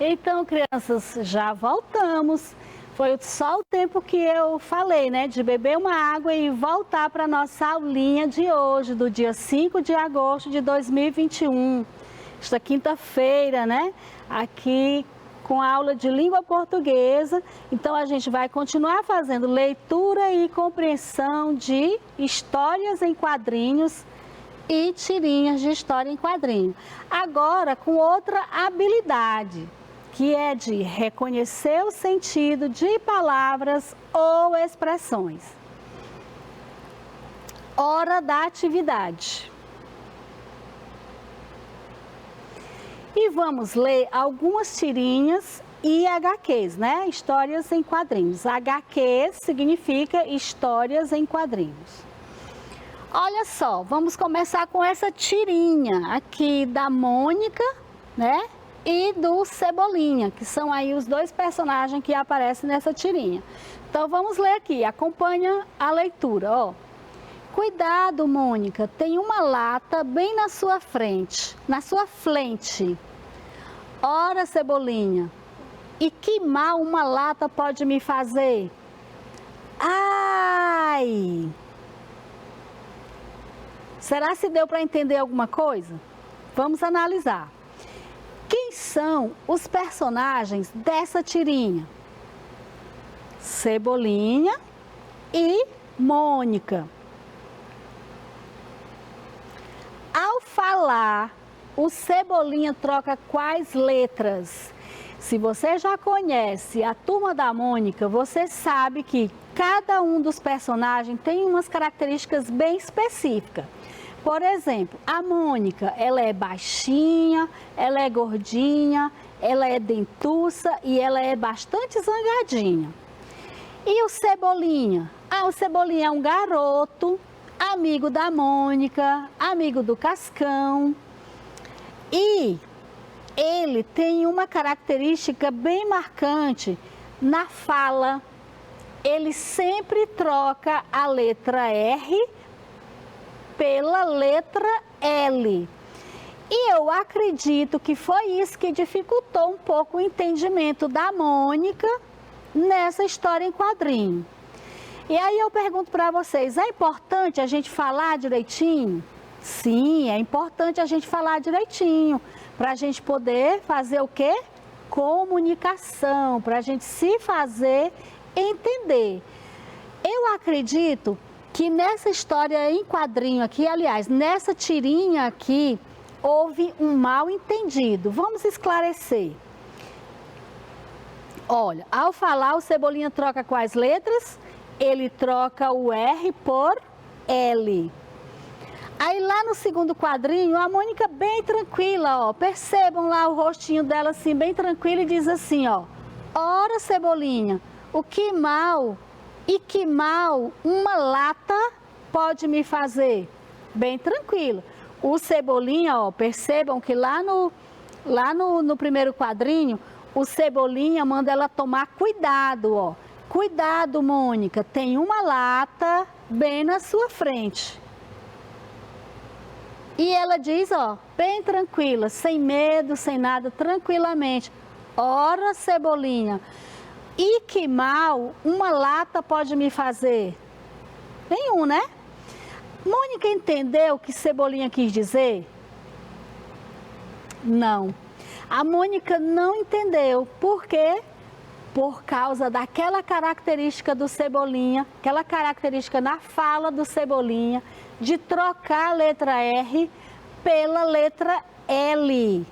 Então, crianças, já voltamos. Foi só o tempo que eu falei, né? De beber uma água e voltar para a nossa aulinha de hoje, do dia 5 de agosto de 2021. Esta quinta-feira, né? Aqui com a aula de língua portuguesa. Então, a gente vai continuar fazendo leitura e compreensão de histórias em quadrinhos e tirinhas de história em quadrinho. Agora, com outra habilidade, que é de reconhecer o sentido de palavras ou expressões. Hora da atividade. E vamos ler algumas tirinhas e HQs, né? Histórias em quadrinhos. HQ significa histórias em quadrinhos. Olha só, vamos começar com essa tirinha aqui da Mônica, né? E do Cebolinha, que são aí os dois personagens que aparecem nessa tirinha. Então vamos ler aqui, acompanha a leitura, ó. Cuidado, Mônica, tem uma lata bem na sua frente, Ora, Cebolinha, e que mal uma lata pode me fazer? Ai! Será se deu para entender alguma coisa? Vamos analisar. Quem são os personagens dessa tirinha? Cebolinha e Mônica. Ao falar, o Cebolinha troca quais letras? Se você já conhece a Turma da Mônica, você sabe que cada um dos personagens tem umas características bem específicas. Por exemplo, a Mônica, ela é baixinha, ela é gordinha, ela é dentuça e ela é bastante zangadinha. E o Cebolinha? O Cebolinha é um garoto, amigo da Mônica, amigo do Cascão. E ele tem uma característica bem marcante na fala. Ele sempre troca a letra R pela letra L. E eu acredito que foi isso que dificultou um pouco o entendimento da Mônica nessa história em quadrinho. E aí eu pergunto para vocês, é importante a gente falar direitinho? Sim, é importante a gente falar direitinho, para a gente poder fazer o quê? Comunicação, para a gente se fazer entender. Eu acredito que nessa história em quadrinho aqui, aliás, nessa tirinha aqui, houve um mal entendido. Vamos esclarecer. Olha, ao falar, o Cebolinha troca quais letras? Ele troca o R por L. Aí lá no segundo quadrinho, a Mônica bem tranquila, ó. Percebam lá o rostinho dela assim, bem tranquila e diz assim, ó. Ora, Cebolinha, o que mal... E que mal uma lata pode me fazer? Bem tranquilo. O Cebolinha, ó, percebam que lá no primeiro quadrinho, o Cebolinha manda ela tomar cuidado, ó. Cuidado, Mônica, tem uma lata bem na sua frente. E ela diz, ó, bem tranquila, sem medo, sem nada, tranquilamente. Ora, Cebolinha, e que mal uma lata pode me fazer? Nenhum, né? Mônica entendeu o que Cebolinha quis dizer? Não. A Mônica não entendeu. Por quê? Por causa daquela característica do Cebolinha, aquela característica na fala do Cebolinha, de trocar a letra R pela letra L.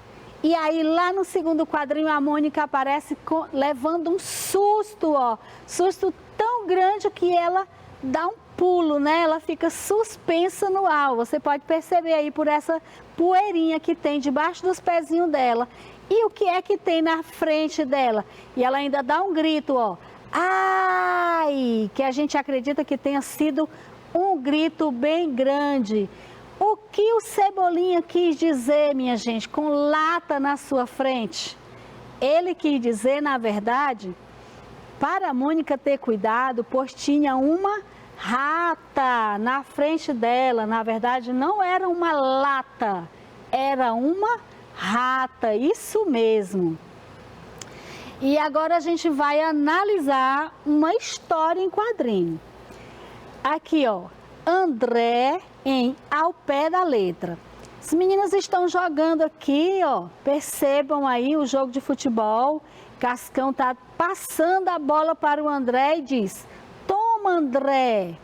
E aí lá no segundo quadrinho a Mônica aparece levando um susto, ó. Susto tão grande que ela dá um pulo, né? Ela fica suspensa no ar. Você pode perceber aí por essa poeirinha que tem debaixo dos pezinhos dela. E o que é que tem na frente dela? E ela ainda dá um grito, ó. Ai! Que a gente acredita que tenha sido um grito bem grande. O que o Cebolinha quis dizer, minha gente, com lata na sua frente? Ele quis dizer, na verdade, para a Mônica ter cuidado, pois tinha uma rata na frente dela. Na verdade, não era uma lata, era uma rata, isso mesmo. E agora a gente vai analisar uma história em quadrinho. Aqui, ó, André em Ao Pé da Letra. As meninas estão jogando aqui, ó, percebam aí o jogo de futebol. Cascão tá passando a bola para o André e diz: toma, André.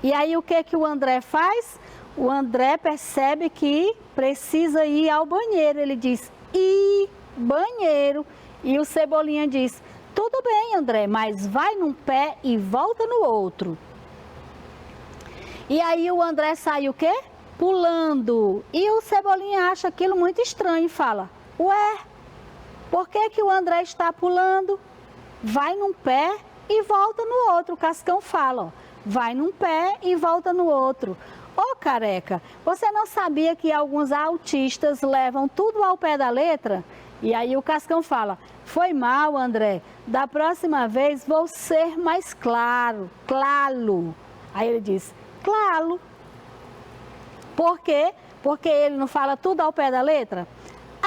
E aí o que que o André faz? O André percebe que precisa ir ao banheiro. Ele diz: ih, banheiro. E o Cebolinha diz: tudo bem, André, mas vai num pé e volta no outro. E aí o André sai o quê? Pulando. E o Cebolinha acha aquilo muito estranho e fala: ué, por que que o André está pulando? Vai num pé e volta no outro. O Cascão fala, ó, vai num pé e volta no outro. Ô, Careca, você não sabia que alguns autistas levam tudo ao pé da letra? E aí o Cascão fala: foi mal, André, da próxima vez vou ser mais claro. Aí ele diz: claro. Por quê? Porque ele não fala tudo ao pé da letra?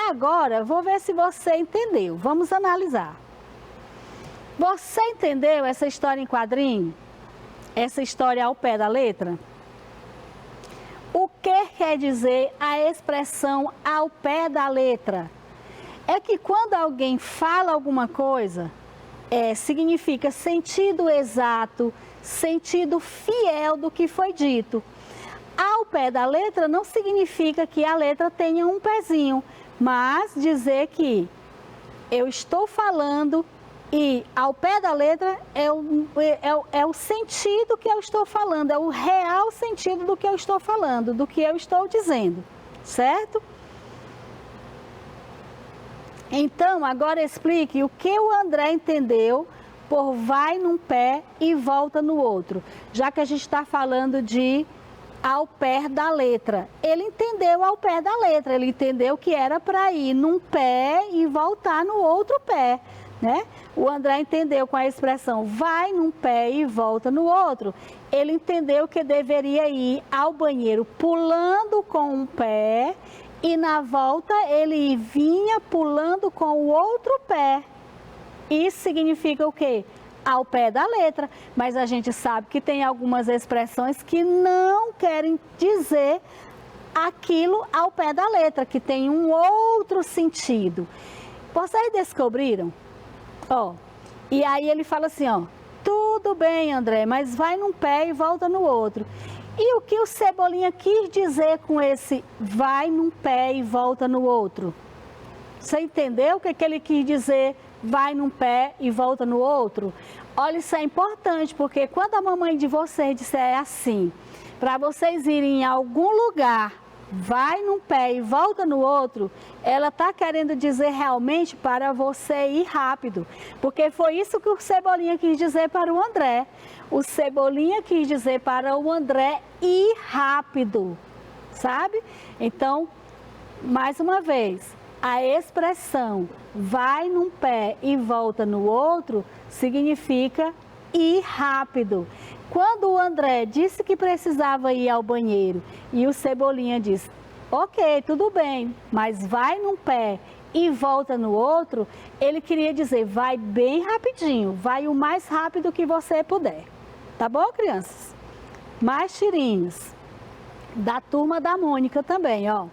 Agora, vou ver se você entendeu. Vamos analisar. Você entendeu essa história em quadrinho? Essa história ao pé da letra? O que quer dizer a expressão ao pé da letra? É que quando alguém fala alguma coisa, significa sentido exato, sentido fiel do que foi dito. Ao pé da letra não significa que a letra tenha um pezinho, mas dizer que eu estou falando e ao pé da letra é o sentido que eu estou falando, é o real sentido do que eu estou falando, do que eu estou dizendo, certo? Então, agora explique o que o André entendeu por vai num pé e volta no outro, já que a gente está falando de ao pé da letra. Ele entendeu ao pé da letra, ele entendeu que era para ir num pé e voltar no outro pé, né? O André entendeu com a expressão vai num pé e volta no outro. Ele entendeu que deveria ir ao banheiro pulando com um pé e na volta ele vinha pulando com o outro pé. Isso significa o quê? Ao pé da letra, mas a gente sabe que tem algumas expressões que não querem dizer aquilo ao pé da letra, que tem um outro sentido. Vocês descobriram? Ó, e aí ele fala assim, ó, tudo bem, André, mas vai num pé e volta no outro. E o que o Cebolinha quis dizer com esse vai num pé e volta no outro? Você entendeu o que ele quis dizer? Vai num pé e volta no outro? Olha, isso é importante, porque quando a mamãe de vocês disser assim, para vocês irem em algum lugar, vai num pé e volta no outro, ela está querendo dizer realmente para você ir rápido, porque foi isso que o Cebolinha quis dizer para o André. O Cebolinha quis dizer para o André ir rápido, sabe? Então, mais uma vez, a expressão vai num pé e volta no outro significa ir rápido. Quando o André disse que precisava ir ao banheiro e o Cebolinha disse, ok, tudo bem, mas vai num pé e volta no outro, ele queria dizer, vai bem rapidinho, vai o mais rápido que você puder. Tá bom, crianças? Mais tirinhos. Da turma da Mônica também, ó.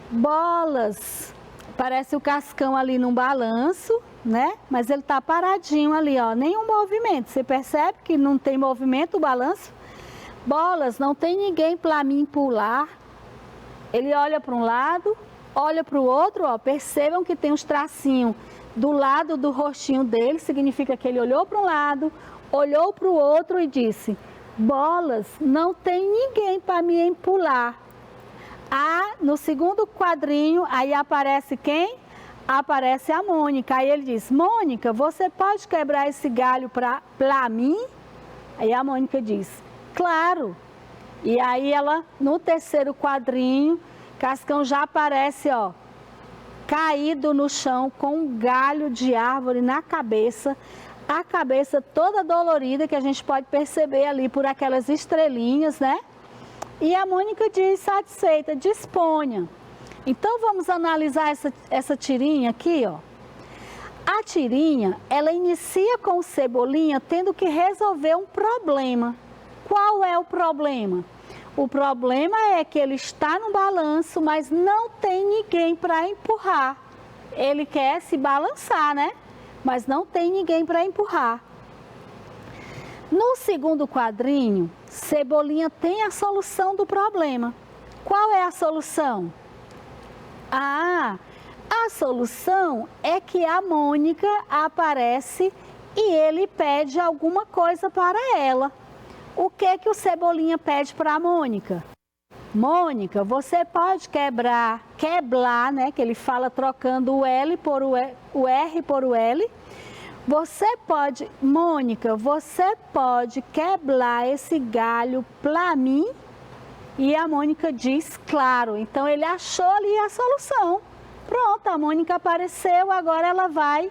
Bolas, parece o Cascão ali num balanço, né? Mas ele tá paradinho ali, ó, nenhum movimento. Você percebe que não tem movimento o balanço? Bolas, não tem ninguém para mim pular. Ele olha para um lado, olha para o outro, ó, percebam que tem uns tracinhos do lado do rostinho dele, significa que ele olhou para um lado, olhou para o outro e disse, Bolas, não tem ninguém para me pular. No segundo quadrinho, aí aparece quem? Aparece a Mônica. Aí ele diz, Mônica, você pode quebrar esse galho para mim? Aí a Mônica diz, claro. E aí ela, no terceiro quadrinho, Cascão já aparece, ó, caído no chão com um galho de árvore na cabeça, a cabeça toda dolorida, que a gente pode perceber ali por aquelas estrelinhas, né? E a Mônica diz, satisfeita, disponha. Então, vamos analisar essa tirinha aqui, ó. A tirinha, ela inicia com o Cebolinha tendo que resolver um problema. Qual é o problema? O problema é que ele está no balanço, mas não tem ninguém para empurrar. Ele quer se balançar, né? Mas não tem ninguém para empurrar. No segundo quadrinho, Cebolinha tem a solução do problema. Qual é a solução? A solução é que a Mônica aparece e ele pede alguma coisa para ela. O que o Cebolinha pede para a Mônica? Mônica, você pode quebrar, né? Que ele fala trocando o R por o L. Mônica, você pode quebrar esse galho para mim? E a Mônica diz, claro. Então ele achou ali a solução. Pronto, a Mônica apareceu, agora ela vai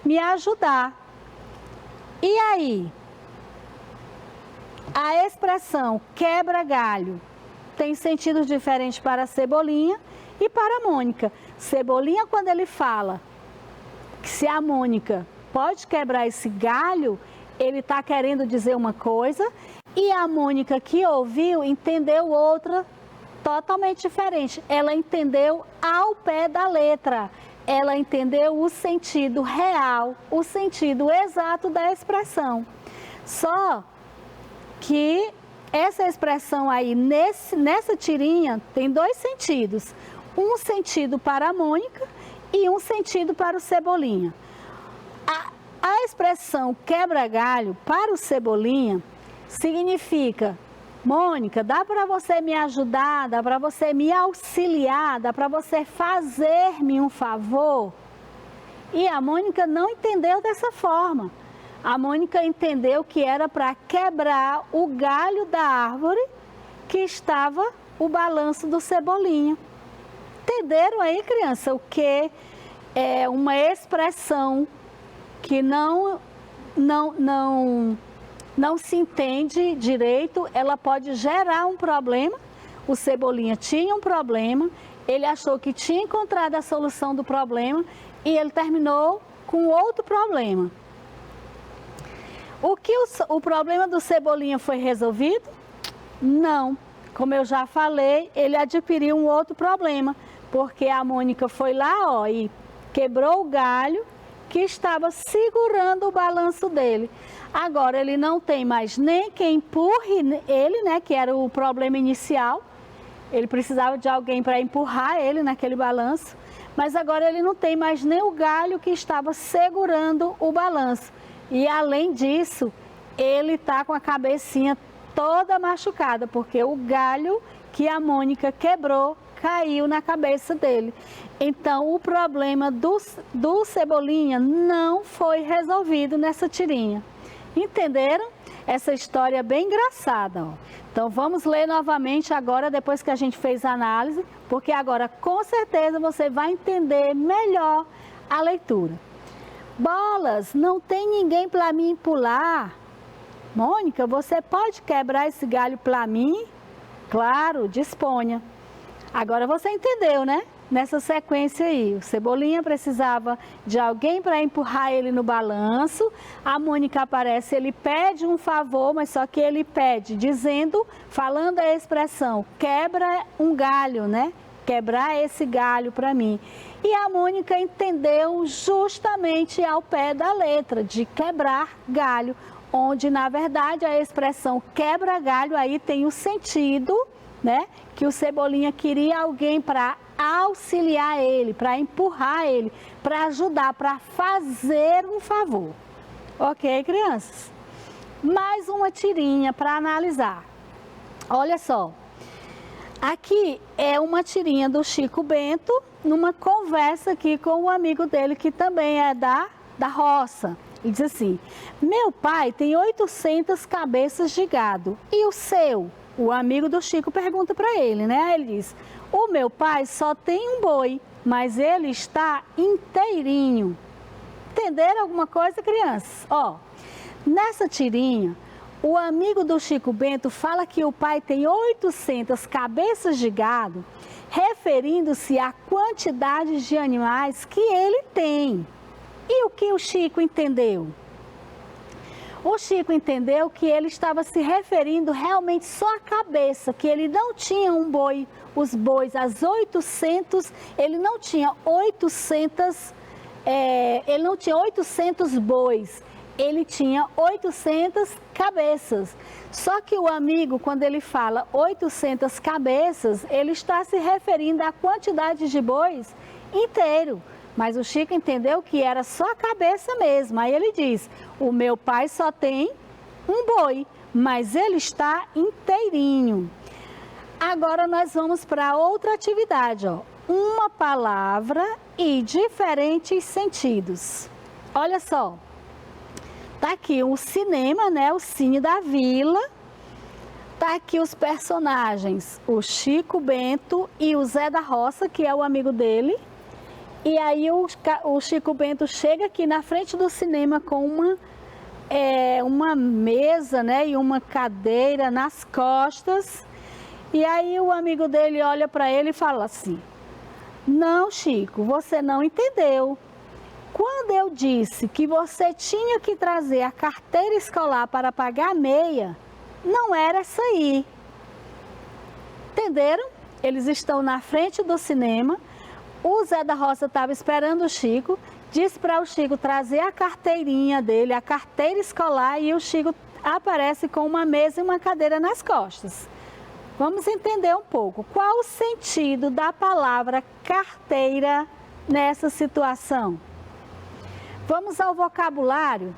me ajudar. E aí? A expressão quebra galho tem sentidos diferentes para a Cebolinha e para a Mônica. Cebolinha, quando ele fala que se a Mônica pode quebrar esse galho, ele está querendo dizer uma coisa, e a Mônica que ouviu entendeu outra totalmente diferente. Ela entendeu ao pé da letra, ela entendeu o sentido real, o sentido exato da expressão. Só que essa expressão aí, nessa tirinha, tem dois sentidos. Um sentido para a Mônica e um sentido para o Cebolinha. A expressão quebra-galho para o Cebolinha significa: Mônica, dá para você me ajudar, dá para você me auxiliar, dá para você fazer-me um favor? E a Mônica não entendeu dessa forma. A Mônica entendeu que era para quebrar o galho da árvore que estava o balanço do Cebolinha. Entenderam aí, criança, o que é uma expressão que não se entende direito, ela pode gerar um problema. O Cebolinha tinha um problema, ele achou que tinha encontrado a solução do problema e ele terminou com outro problema. O problema do Cebolinha foi resolvido? Não. Como eu já falei, ele adquiriu um outro problema, porque a Mônica foi lá, e quebrou o galho que estava segurando o balanço dele. Agora ele não tem mais nem quem empurre ele, né, que era o problema inicial. Ele precisava de alguém para empurrar ele naquele balanço, mas agora ele não tem mais nem o galho que estava segurando o balanço. E além disso, ele está com a cabecinha toda machucada, porque o galho que a Mônica quebrou caiu na cabeça dele. Então, o problema do Cebolinha não foi resolvido nessa tirinha. Entenderam? Essa história é bem engraçada. Então, vamos ler novamente agora, depois que a gente fez a análise, porque agora, com certeza, você vai entender melhor a leitura. Bolas, não tem ninguém para mim pular. Mônica, você pode quebrar esse galho para mim? Claro, disponha. Agora você entendeu, né? Nessa sequência aí, o Cebolinha precisava de alguém para empurrar ele no balanço. A Mônica aparece, ele pede um favor, mas só que ele pede falando a expressão, quebra um galho, né? Quebrar esse galho para mim. E a Mônica entendeu justamente ao pé da letra, de quebrar galho, onde na verdade a expressão quebra galho aí tem o sentido, né? Que o Cebolinha queria alguém para auxiliar ele, para empurrar ele, para ajudar, para fazer um favor. Ok, crianças? Mais uma tirinha para analisar. Olha só. Aqui é uma tirinha do Chico Bento, numa conversa aqui com o amigo dele, que também é da roça. Ele diz assim: meu pai tem 800 cabeças de gado, e o seu? O amigo do Chico pergunta para ele, né? Ele diz: o meu pai só tem um boi, mas ele está inteirinho. Entenderam alguma coisa, crianças? Ó, nessa tirinha, o amigo do Chico Bento fala que o pai tem 800 cabeças de gado, referindo-se à quantidade de animais que ele tem. E o que o Chico entendeu? O Chico entendeu que ele estava se referindo realmente só à cabeça, que ele não tinha um boi, os bois, as 800, ele não tinha 800 bois, ele tinha 800 cabeças. Só que o amigo, quando ele fala 800 cabeças, ele está se referindo à quantidade de bois inteiro. Mas o Chico entendeu que era só a cabeça mesmo. Aí ele diz, o meu pai só tem um boi, mas ele está inteirinho. Agora nós vamos para outra atividade, ó. Uma palavra e diferentes sentidos. Olha só, tá aqui o cinema, né? O Cine da Vila. Tá aqui os personagens, o Chico Bento e o Zé da Roça, que é o amigo dele. E aí o Chico Bento chega aqui na frente do cinema com uma mesa, né, e uma cadeira nas costas. E aí o amigo dele olha para ele e fala assim, não, Chico, você não entendeu. Quando eu disse que você tinha que trazer a carteira escolar para pagar a meia, não era essa aí. Entenderam? Eles estão na frente do cinema. O Zé da Roça estava esperando o Chico, disse para o Chico trazer a carteirinha dele, a carteira escolar, e o Chico aparece com uma mesa e uma cadeira nas costas. Vamos entender um pouco. Qual o sentido da palavra carteira nessa situação? Vamos ao vocabulário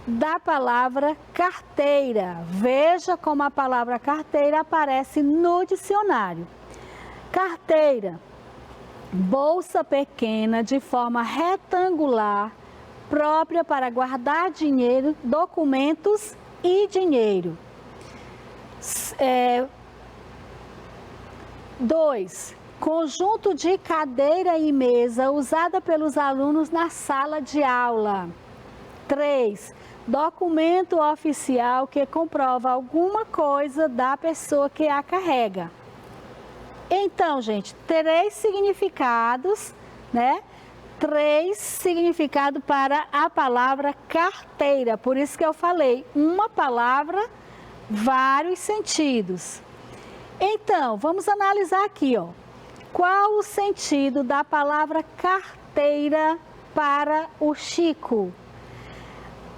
da palavra carteira. Veja como a palavra carteira aparece no dicionário. Carteira. Bolsa pequena de forma retangular, própria para guardar dinheiro, documentos e dinheiro. 2. Conjunto de cadeira e mesa usada pelos alunos na sala de aula. 3. Documento oficial que comprova alguma coisa da pessoa que a carrega. Então, gente, 3 significados, né? 3 significados para a palavra carteira. Por isso que eu falei, uma palavra, vários sentidos. Então, vamos analisar aqui, ó. Qual o sentido da palavra carteira para o Chico?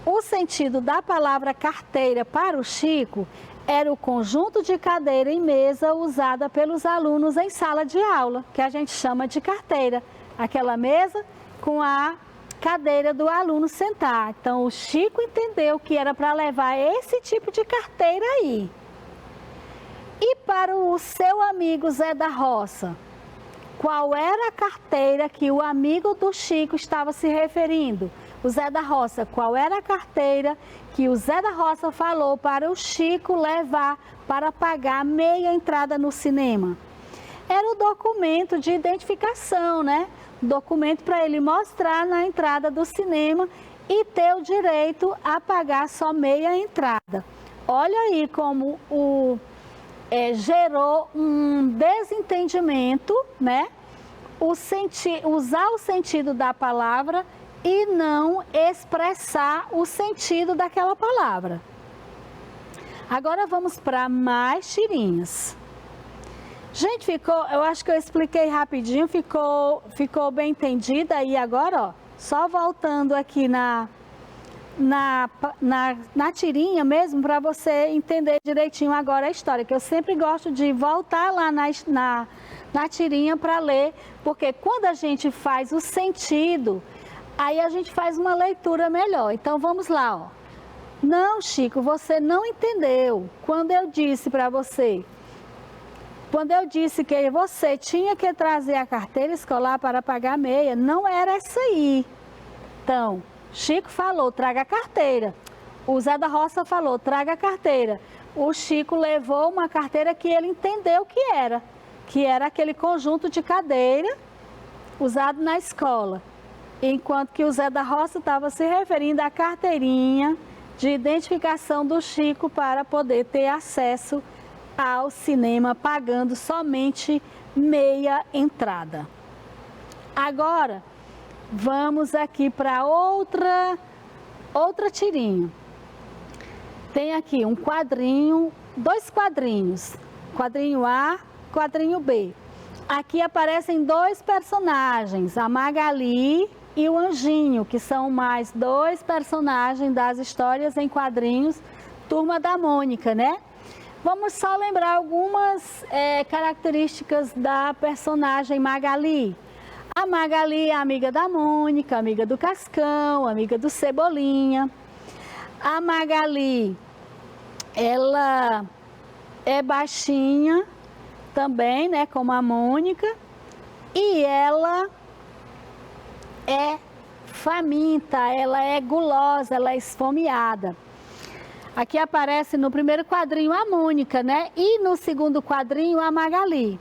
O sentido da palavra carteira para o Chico era o conjunto de cadeira e mesa usada pelos alunos em sala de aula, que a gente chama de carteira. Aquela mesa com a cadeira do aluno sentar. Então, o Chico entendeu que era para levar esse tipo de carteira aí. E para o seu amigo Zé da Roça, qual era a carteira que o amigo do Chico estava se referindo? O Zé da Roça, qual era a carteira que o Zé da Roça falou para o Chico levar para pagar meia entrada no cinema? Era o documento de identificação, né? Documento para ele mostrar na entrada do cinema e ter o direito a pagar só meia entrada. Olha aí como gerou um desentendimento, né? Usar o sentido da palavra e não expressar o sentido daquela palavra. Agora vamos para mais tirinhas. Gente, eu acho que eu expliquei rapidinho, ficou bem entendida. E agora, ó, só voltando aqui na tirinha mesmo, para você entender direitinho agora a história, que eu sempre gosto de voltar lá na tirinha para ler, porque quando a gente faz o sentido, aí a gente faz uma leitura melhor. Então vamos lá, ó. Não, Chico, você não entendeu. Quando eu disse que você tinha que trazer a carteira escolar para pagar meia, não era essa aí. Então, Chico falou, traga a carteira. O Zé da Roça falou, traga a carteira. O Chico levou uma carteira que ele entendeu que era aquele conjunto de cadeira usado na escola. Enquanto que o Zé da Roça estava se referindo à carteirinha de identificação do Chico para poder ter acesso ao cinema, pagando somente meia entrada. Agora, vamos aqui para outra tirinha. Tem aqui um quadrinho, 2 quadrinhos, quadrinho A, quadrinho B. Aqui aparecem 2 personagens, a Magali e o Anjinho, que são mais 2 personagens das histórias em quadrinhos Turma da Mônica, né? Vamos só lembrar algumas características da personagem Magali. A Magali é amiga da Mônica, amiga do Cascão, amiga do Cebolinha. A Magali, ela é baixinha também, né, como a Mônica, e ela é faminta, ela é gulosa, ela é esfomeada. Aqui aparece no primeiro quadrinho a Mônica, né, e no segundo quadrinho a Magali.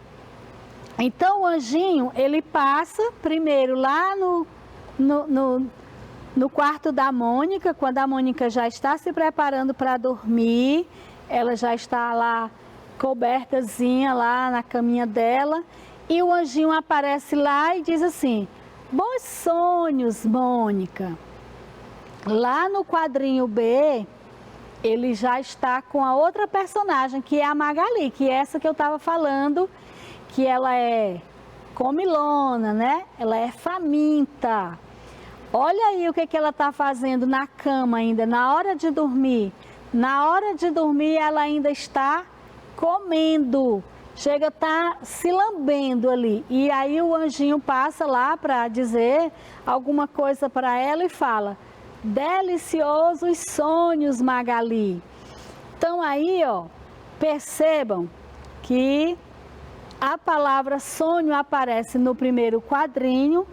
Então o Anjinho, ele passa primeiro lá no quarto da Mônica, quando a Mônica já está se preparando para dormir, ela já está lá cobertazinha lá na caminha dela, e o Anjinho aparece lá e diz assim: bons sonhos, Mônica. Lá no quadrinho B, ele já está com a outra personagem, que é a Magali, que é essa que eu estava falando, que ela é comilona, né? Ela é faminta. Olha aí o que ela está fazendo na cama ainda, na hora de dormir. Na hora de dormir, ela ainda está comendo, chega a estar se lambendo ali. E aí o Anjinho passa lá para dizer alguma coisa para ela e fala: deliciosos sonhos, Magali. Então aí, ó, percebam que a palavra sonho aparece no primeiro quadrinho,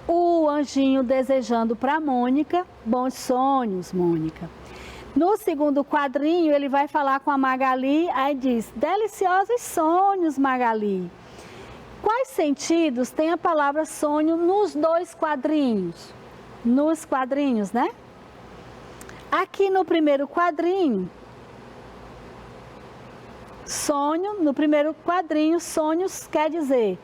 o Anjinho desejando para Mônica, bons sonhos, Mônica. No segundo quadrinho, ele vai falar com a Magali, aí diz: deliciosos sonhos, Magali. Quais sentidos tem a palavra sonho nos 2 quadrinhos? Nos quadrinhos, né? Aqui no primeiro quadrinho, sonho, no primeiro quadrinho, sonhos quer dizer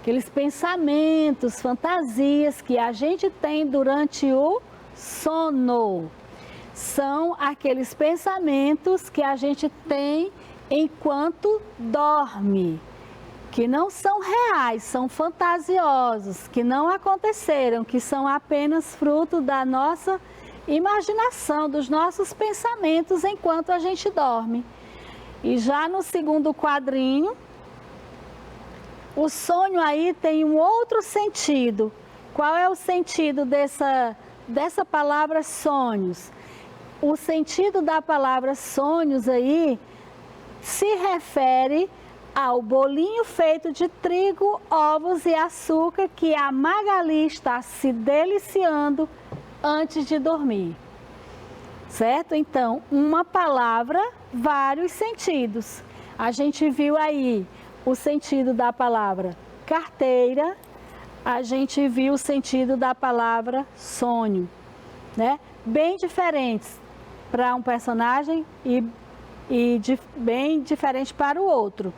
aqueles pensamentos, fantasias que a gente tem durante o sono. São aqueles pensamentos que a gente tem enquanto dorme, que não são reais, são fantasiosos, que não aconteceram, que são apenas fruto da nossa imaginação, dos nossos pensamentos enquanto a gente dorme. E já no segundo quadrinho, o sonho aí tem um outro sentido. Qual é o sentido dessa palavra sonhos? O sentido da palavra sonhos aí se refere ao bolinho feito de trigo, ovos e açúcar que a Magali está se deliciando antes de dormir. Certo? Então, uma palavra, vários sentidos. A gente viu aí o sentido da palavra carteira, a gente viu o sentido da palavra sonho, né? Bem diferentes para um personagem e bem diferente para o outro.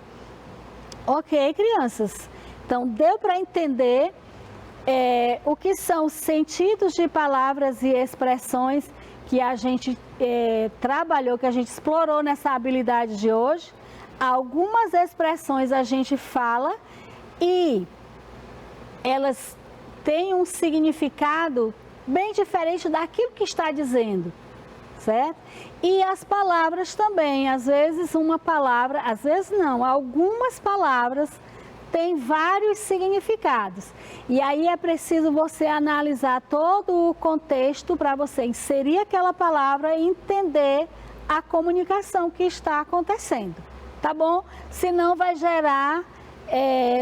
Ok, crianças? Então, deu para entender o que são os sentidos de palavras e expressões que a gente trabalhou, que a gente explorou nessa habilidade de hoje. Algumas expressões a gente fala e elas têm um significado bem diferente daquilo que está dizendo, certo? E as palavras também, às vezes uma palavra, às vezes não, algumas palavras têm vários significados. E aí é preciso você analisar todo o contexto para você inserir aquela palavra e entender a comunicação que está acontecendo, tá bom? Senão vai gerar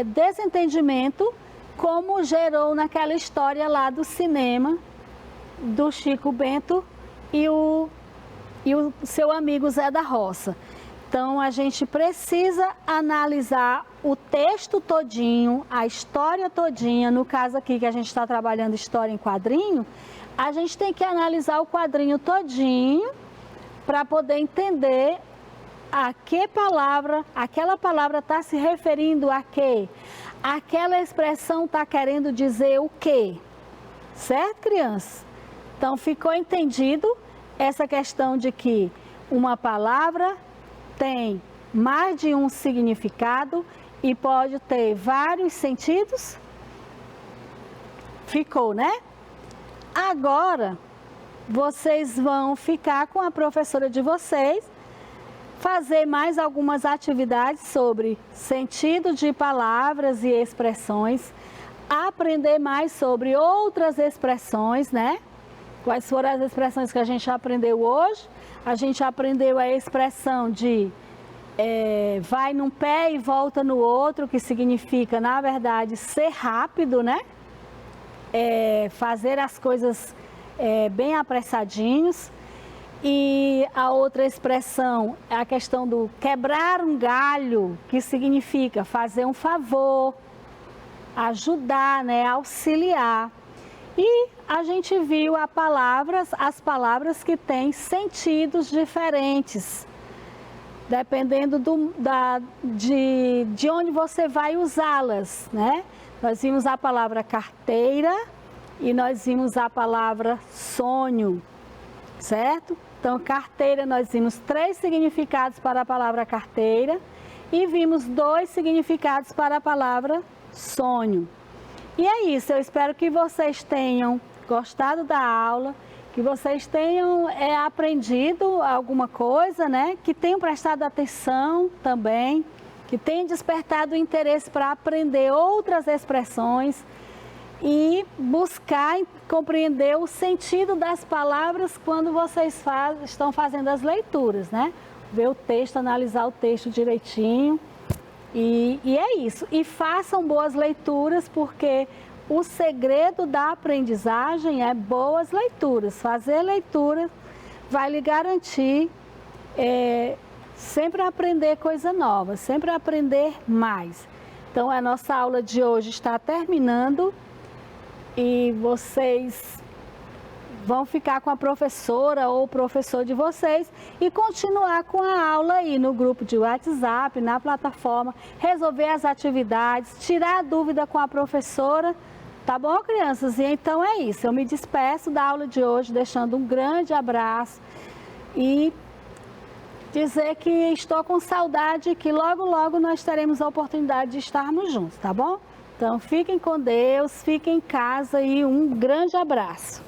desentendimento, como gerou naquela história lá do cinema, do Chico Bento e o seu amigo Zé da Roça. Então, a gente precisa analisar o texto todinho, a história todinha. No caso aqui que a gente está trabalhando história em quadrinho, a gente tem que analisar o quadrinho todinho para poder entender a que palavra, aquela palavra está se referindo a quê? Aquela expressão está querendo dizer o quê? Certo, crianças? Então, ficou entendido essa questão de que uma palavra tem mais de um significado e pode ter vários sentidos? Ficou, né? Agora, vocês vão ficar com a professora de vocês, fazer mais algumas atividades sobre sentido de palavras e expressões, aprender mais sobre outras expressões, né? Quais foram as expressões que a gente aprendeu hoje? A gente aprendeu a expressão de vai num pé e volta no outro, que significa, na verdade, ser rápido, né? Fazer as coisas bem apressadinhos. E a outra expressão é a questão do quebrar um galho, que significa fazer um favor, ajudar, né? Auxiliar. E a gente viu as palavras que têm sentidos diferentes, dependendo de onde você vai usá-las, né? Nós vimos a palavra carteira e nós vimos a palavra sonho, certo? Então, carteira, nós vimos 3 significados para a palavra carteira e vimos 2 significados para a palavra sonho. E é isso, eu espero que vocês tenham gostado da aula, que vocês tenham aprendido alguma coisa, né? Que tenham prestado atenção também, que tenham despertado o interesse para aprender outras expressões e buscar compreender o sentido das palavras quando vocês estão fazendo as leituras, né? Ver o texto, analisar o texto direitinho. E é isso. E façam boas leituras, porque o segredo da aprendizagem é boas leituras. Fazer leitura vai lhe garantir sempre aprender coisa nova, sempre aprender mais. Então, a nossa aula de hoje está terminando e vocês vão ficar com a professora ou o professor de vocês e continuar com a aula aí no grupo de WhatsApp, na plataforma, resolver as atividades, tirar a dúvida com a professora, tá bom, crianças? E então é isso, eu me despeço da aula de hoje, deixando um grande abraço e dizer que estou com saudade e que logo, logo nós teremos a oportunidade de estarmos juntos, tá bom? Então fiquem com Deus, fiquem em casa e um grande abraço.